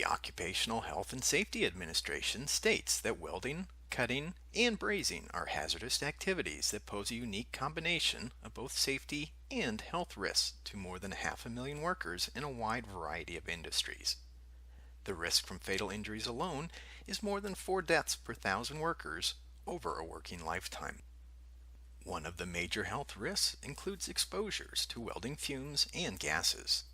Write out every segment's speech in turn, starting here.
The Occupational Health and Safety Administration states that welding, cutting, and brazing are hazardous activities that pose a unique combination of both safety and health risks to more than 500,000 workers in a wide variety of industries. The risk from fatal injuries alone is more than 4 deaths per 1,000 workers over a working lifetime. One of the major health risks includes exposures to welding fumes and gases.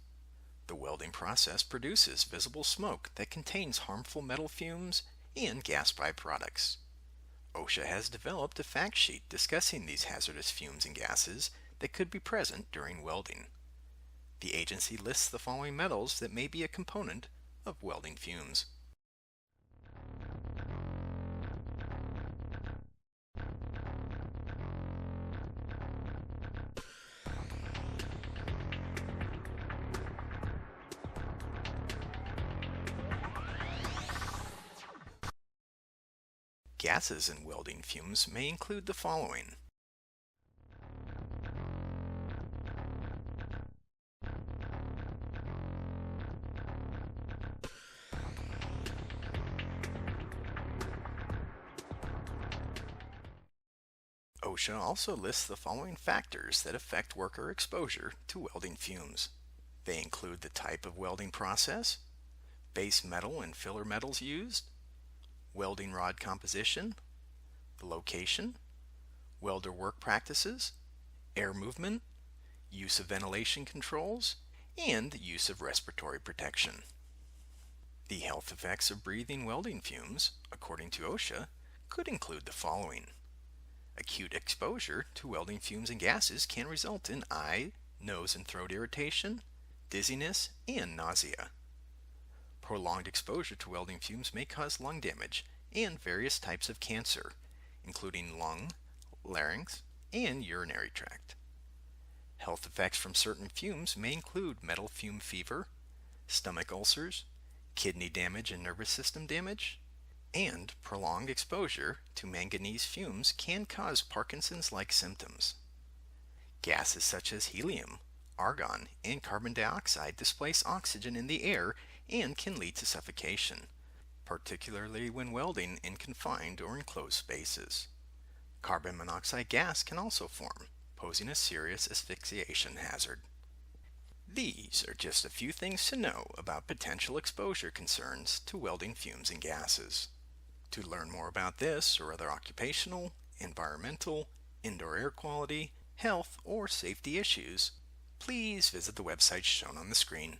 The welding process produces visible smoke that contains harmful metal fumes and gas byproducts. OSHA has developed a fact sheet discussing these hazardous fumes and gases that could be present during welding. The agency lists the following metals that may be a component of welding fumes. Gases in welding fumes may include the following: OSHA also lists the following factors that affect worker exposure to welding fumes. They include the type of welding process, base metal and filler metals used, welding rod composition, the location, welder work practices, air movement, use of ventilation controls, and use of respiratory protection. The health effects of breathing welding fumes, according to OSHA, could include the following: acute exposure to welding fumes and gases can result in eye, nose, and throat irritation, dizziness, and nausea. Prolonged exposure to welding fumes may cause lung damage and various types of cancer, including lung, larynx, and urinary tract. Health effects from certain fumes may include metal fume fever, stomach ulcers, kidney damage and nervous system damage, and prolonged exposure to manganese fumes can cause Parkinson's-like symptoms. Gases such as helium, argon, and carbon dioxide displace oxygen in the air and can lead to suffocation, particularly when welding in confined or enclosed spaces. Carbon monoxide gas can also form, posing a serious asphyxiation hazard. These are just a few things to know about potential exposure concerns to welding fumes and gases. To learn more about this or other occupational, environmental, indoor air quality, health, or safety issues, please visit the website shown on the screen.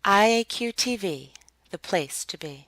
IAQ TV, the place to be.